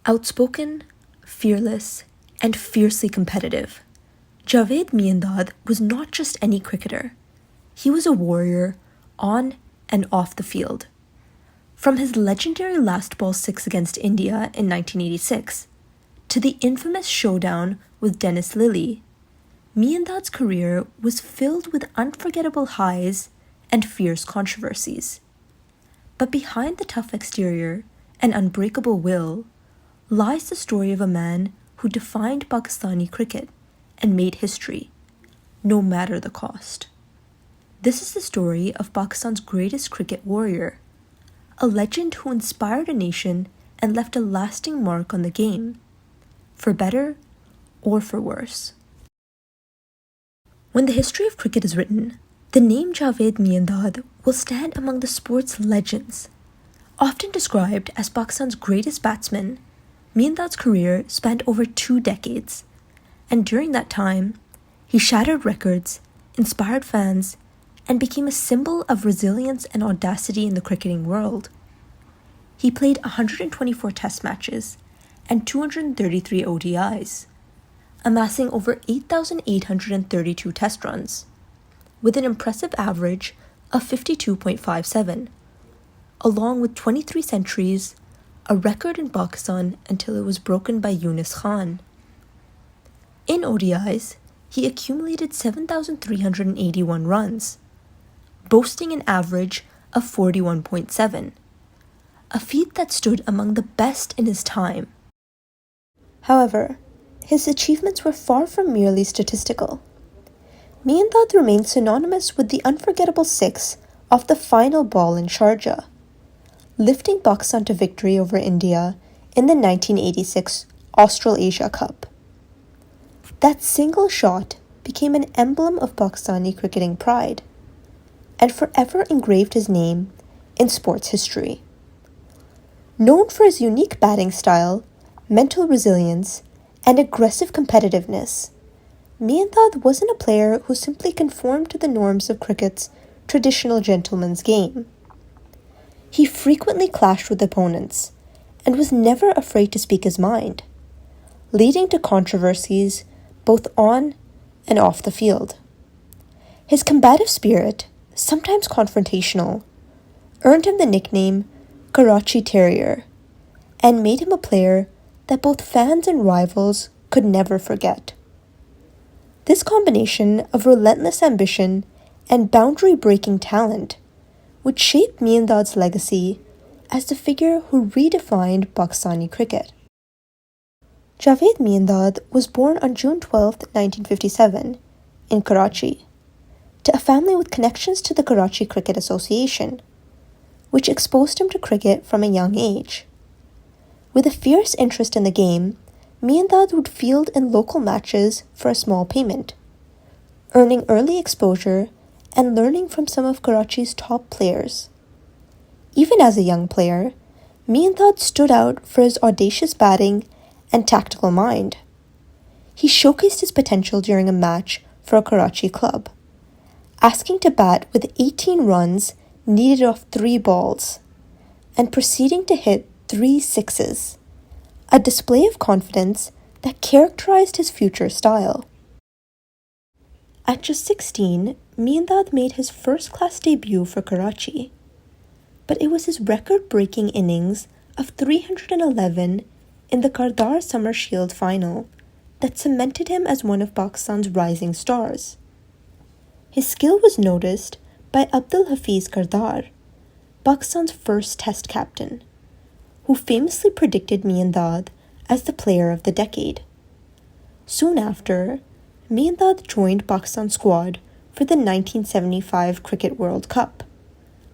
Outspoken, fearless, and fiercely competitive, Javed Miandad was not just any cricketer. He was a warrior on and off the field. From his legendary last ball six against India in 1986 to the infamous showdown with Dennis Lillee, Miandad's career was filled with unforgettable highs and fierce controversies. But behind the tough exterior and unbreakable will lies the story of a man who defined Pakistani cricket and made history, no matter the cost. This is the story of Pakistan's greatest cricket warrior, a legend who inspired a nation and left a lasting mark on the game, for better or for worse. When the history of cricket is written, the name Javed Miandad will stand among the sport's legends. Often described as Pakistan's greatest batsman, Miandad's career spanned over 2 decades, and during that time, he shattered records, inspired fans, and became a symbol of resilience and audacity in the cricketing world. He played 124 test matches and 233 ODIs, amassing over 8,832 test runs, with an impressive average of 52.57, along with 23 centuries, a record in Pakistan until it was broken by Yunus Khan. In ODIs, he accumulated 7,381 runs, boasting an average of 41.7, a feat that stood among the best in his time. However, his achievements were far from merely statistical. Miandad remains synonymous with the unforgettable six off the final ball in Sharjah, lifting Pakistan to victory over India in the 1986 Australasia Cup. That single shot became an emblem of Pakistani cricketing pride and forever engraved his name in sports history. Known for his unique batting style, mental resilience, and aggressive competitiveness, Miandad wasn't a player who simply conformed to the norms of cricket's traditional gentleman's game. He frequently clashed with opponents and was never afraid to speak his mind, leading to controversies both on and off the field. His combative spirit, sometimes confrontational, earned him the nickname Karachi Terrier and made him a player that both fans and rivals could never forget. This combination of relentless ambition and boundary-breaking talent would shape Miandad's legacy as the figure who redefined Pakistani cricket. Javed Miandad was born on June 12, 1957, in Karachi, to a family with connections to the Karachi Cricket Association, which exposed him to cricket from a young age. With a fierce interest in the game, Miandad would field in local matches for a small payment, earning early exposure and learning from some of Karachi's top players. Even as a young player, Miandad stood out for his audacious batting and tactical mind. He showcased his potential during a match for a Karachi club, asking to bat with 18 runs needed off 3 balls, and proceeding to hit 3 sixes, a display of confidence that characterized his future style. At just 16, Miandad made his first-class debut for Karachi, but it was his record-breaking innings of 311 in the Kardar Summer Shield final that cemented him as one of Pakistan's rising stars. His skill was noticed by Abdul Hafiz Kardar, Pakistan's first Test captain, who famously predicted Miandad as the player of the decade. Soon after, Miandad joined Pakistan's squad for the 1975 Cricket World Cup,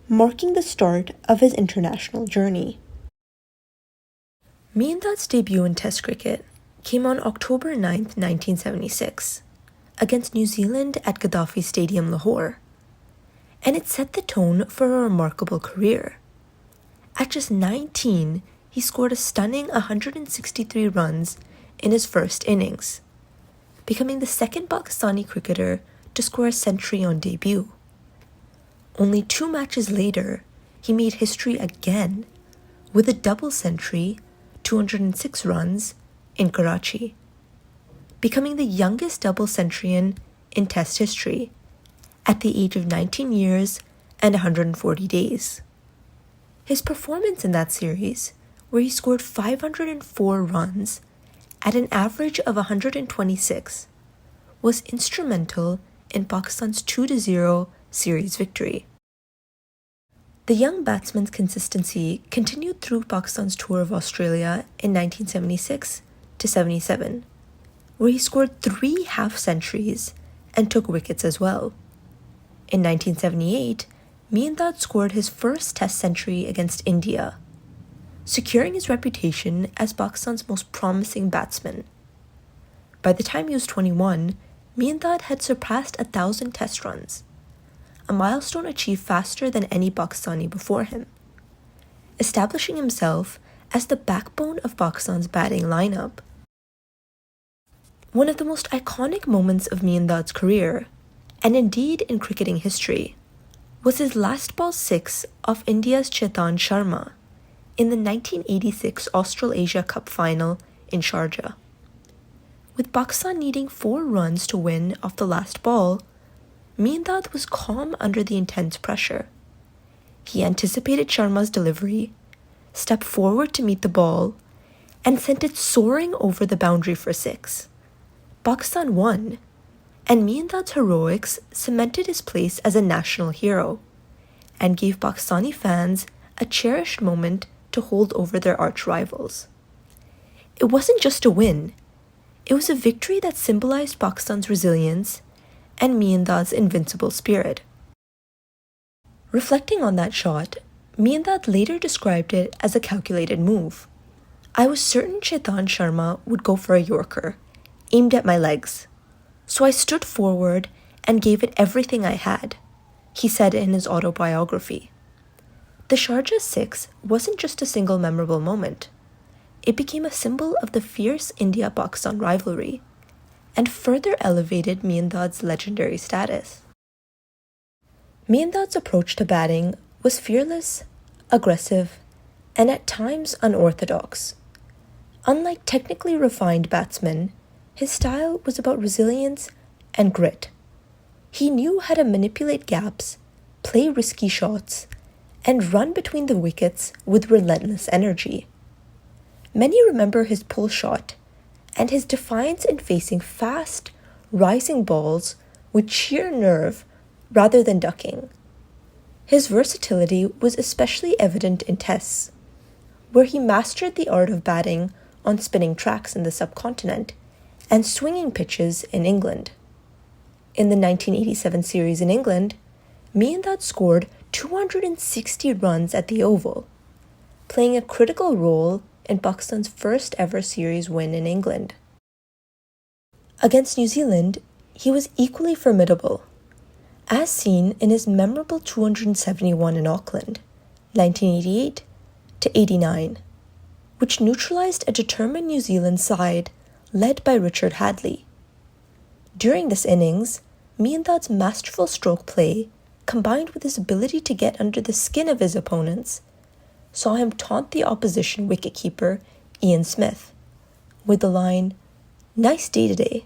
marking the start of his international journey. Miandad's debut in Test cricket came on October 9, 1976, against New Zealand at Gaddafi Stadium, Lahore, and it set the tone for a remarkable career. At just 19, he scored a stunning 163 runs in his first innings, becoming the second Pakistani cricketer to score a century on debut. Only 2 matches later, he made history again with a double century 206 runs in Karachi, becoming the youngest double centurion in Test history at the age of 19 years and 140 days. His performance in that series, where he scored 504 runs at an average of 126, was instrumental in Pakistan's 2-0 series victory. The young batsman's consistency continued through Pakistan's tour of Australia in 1976 to 77, where he scored 3 half-centuries and took wickets as well. In 1978, Miandad scored his first Test century against India, securing his reputation as Pakistan's most promising batsman. By the time he was 21, Miandad had surpassed 1,000 Test runs, a milestone achieved faster than any Pakistani before him, establishing himself as the backbone of Pakistan's batting lineup. One of the most iconic moments of Miandad's career, and indeed in cricketing history, was his last ball 6 off India's Chetan Sharma in the 1986 Australasia Cup final in Sharjah. With Pakistan needing 4 runs to win off the last ball, Miandad was calm under the intense pressure. He anticipated Sharma's delivery, stepped forward to meet the ball, and sent it soaring over the boundary for 6. Pakistan won, and Miandad's heroics cemented his place as a national hero and gave Pakistani fans a cherished moment to hold over their arch-rivals. It wasn't just a win, it was a victory that symbolized Pakistan's resilience and Miandad's invincible spirit. Reflecting on that shot, Miandad later described it as a calculated move. "I was certain Chetan Sharma would go for a Yorker, aimed at my legs. So I stood forward and gave it everything I had," he said in his autobiography. The Sharjah 6 wasn't just a single memorable moment. It became a symbol of the fierce India-Pakistan rivalry and further elevated Miandad's legendary status. Miandad's approach to batting was fearless, aggressive, and at times unorthodox. Unlike technically refined batsmen, his style was about resilience and grit. He knew how to manipulate gaps, play risky shots, and run between the wickets with relentless energy. Many remember his pull shot and his defiance in facing fast, rising balls with sheer nerve rather than ducking. His versatility was especially evident in Tests, where he mastered the art of batting on spinning tracks in the subcontinent and swinging pitches in England. In the 1987 series in England, Miandad scored 260 runs at the Oval, playing a critical role in Pakistan's first ever series win in England. Against New Zealand, he was equally formidable, as seen in his memorable 271 in Auckland, 1988 to 89, which neutralized a determined New Zealand side led by Richard Hadlee. During this innings, Miandad's masterful stroke play, combined with his ability to get under the skin of his opponents, saw him taunt the opposition wicketkeeper Ian Smith with the line, "Nice day today,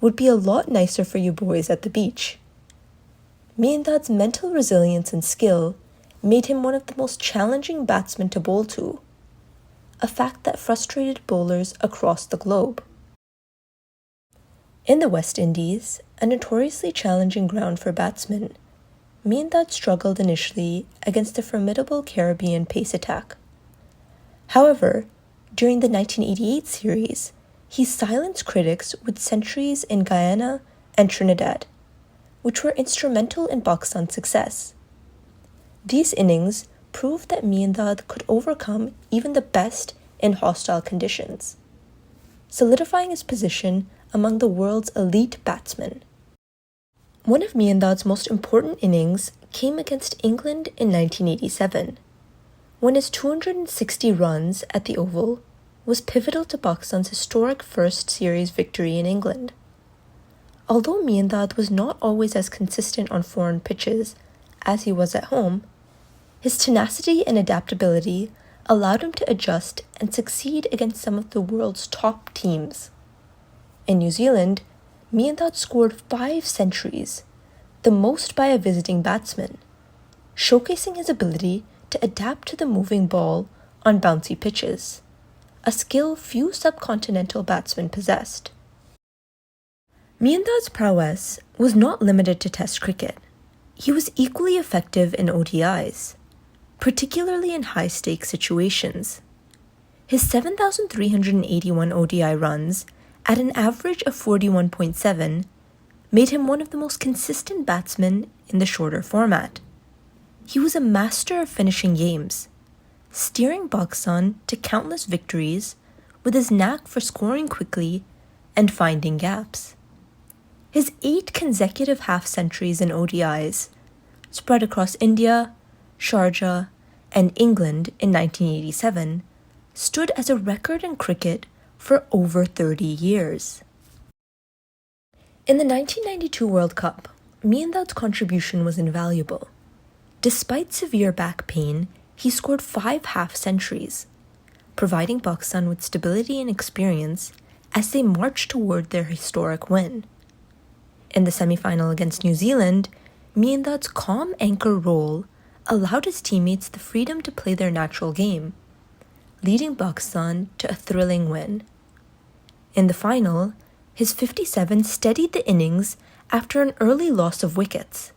would be a lot nicer for you boys at the beach." Miandad's mental resilience and skill made him one of the most challenging batsmen to bowl to, a fact that frustrated bowlers across the globe. In the West Indies, a notoriously challenging ground for batsmen, Miandad struggled initially against a formidable Caribbean pace attack. However, during the 1988 series, he silenced critics with centuries in Guyana and Trinidad, which were instrumental in Pakistan's success. These innings proved that Miandad could overcome even the best in hostile conditions, solidifying his position among the world's elite batsmen. One of Miandad's most important innings came against England in 1987, when his 260 runs at the Oval was pivotal to Pakistan's historic first series victory in England. Although Miandad was not always as consistent on foreign pitches as he was at home, his tenacity and adaptability allowed him to adjust and succeed against some of the world's top teams. In New Zealand, Miandad scored 5 centuries, the most by a visiting batsman, showcasing his ability to adapt to the moving ball on bouncy pitches, a skill few subcontinental batsmen possessed. Miandad's prowess was not limited to Test cricket. He was equally effective in ODIs, particularly in high-stakes situations. His 7,381 ODI runs, at an average of 41.7, made him one of the most consistent batsmen in the shorter format. He was a master of finishing games, steering Pakistan to countless victories with his knack for scoring quickly and finding gaps. His 8 consecutive half-centuries in ODIs, spread across India, Sharjah, and England in 1987, stood as a record in cricket for over 30 years. In the 1992 World Cup, Miandad's contribution was invaluable. Despite severe back pain, he scored 5 half-centuries, providing Pakistan with stability and experience as they marched toward their historic win. In the semi-final against New Zealand, Miandad's calm anchor role allowed his teammates the freedom to play their natural game, leading Pakistan to a thrilling win. In the final, his 57 steadied the innings after an early loss of wickets,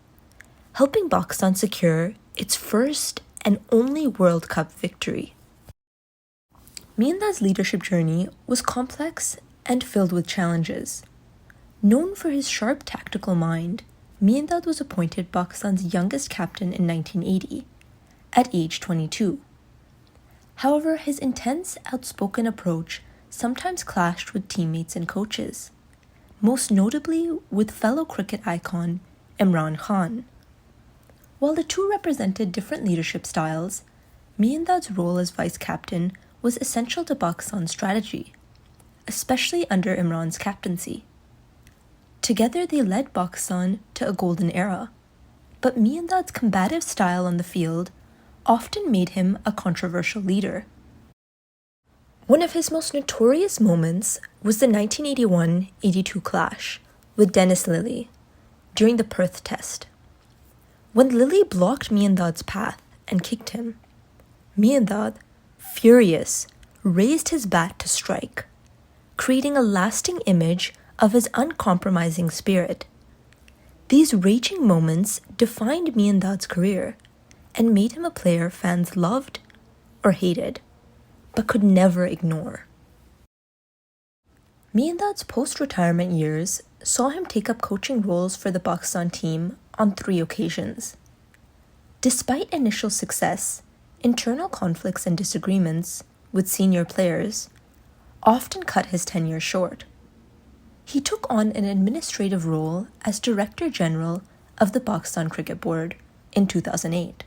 helping Pakistan secure its first and only World Cup victory. Miandad's leadership journey was complex and filled with challenges. Known for his sharp tactical mind, Miandad was appointed Pakistan's youngest captain in 1980, at age 22. However, his intense, outspoken approach sometimes clashed with teammates and coaches, most notably with fellow cricket icon Imran Khan. While the two represented different leadership styles, Miandad's role as vice-captain was essential to Pakistan's strategy, especially under Imran's captaincy. Together they led Pakistan to a golden era, but Miandad's combative style on the field often made him a controversial leader. One of his most notorious moments was the 1981-82 clash with Dennis Lillee during the Perth Test. When Lillee blocked Miandad's path and kicked him, Miandad, furious, raised his bat to strike, creating a lasting image of his uncompromising spirit. These raging moments defined Miandad's career and made him a player fans loved or hated, but could never ignore. Miandad's post-retirement years saw him take up coaching roles for the Pakistan team on 3 occasions. Despite initial success, internal conflicts and disagreements with senior players often cut his tenure short. He took on an administrative role as Director General of the Pakistan Cricket Board in 2008,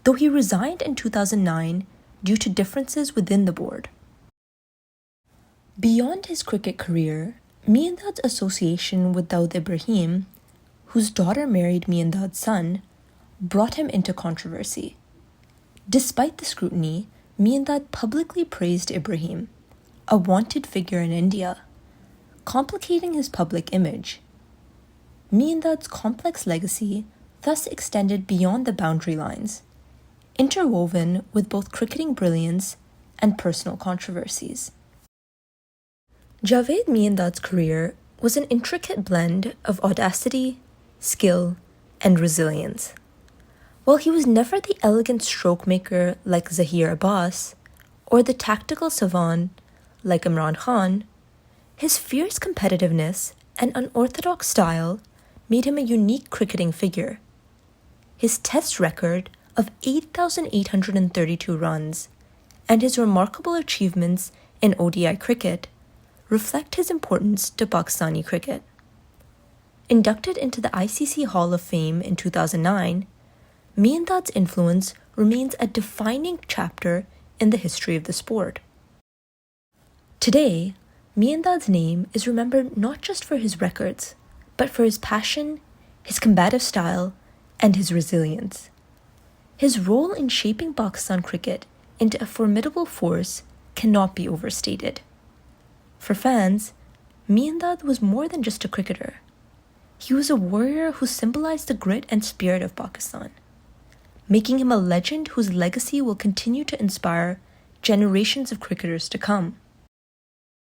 though he resigned in 2009 due to differences within the board. Beyond his cricket career, Miandad's association with Dawood Ibrahim, whose daughter married Miandad's son, brought him into controversy. Despite the scrutiny, Miandad publicly praised Ibrahim, a wanted figure in India, complicating his public image. Miandad's complex legacy thus extended beyond the boundary lines, interwoven with both cricketing brilliance and personal controversies. Javed Miandad's career was an intricate blend of audacity, skill, and resilience. While he was never the elegant stroke maker like Zaheer Abbas, or the tactical savant like Imran Khan, his fierce competitiveness and unorthodox style made him a unique cricketing figure. His Test record of 8,832 runs and his remarkable achievements in ODI cricket reflect his importance to Pakistani cricket. Inducted into the ICC Hall of Fame in 2009, Miandad's influence remains a defining chapter in the history of the sport. Today, Miandad's name is remembered not just for his records, but for his passion, his combative style, and his resilience. His role in shaping Pakistan cricket into a formidable force cannot be overstated. For fans, Miandad was more than just a cricketer. He was a warrior who symbolized the grit and spirit of Pakistan, making him a legend whose legacy will continue to inspire generations of cricketers to come.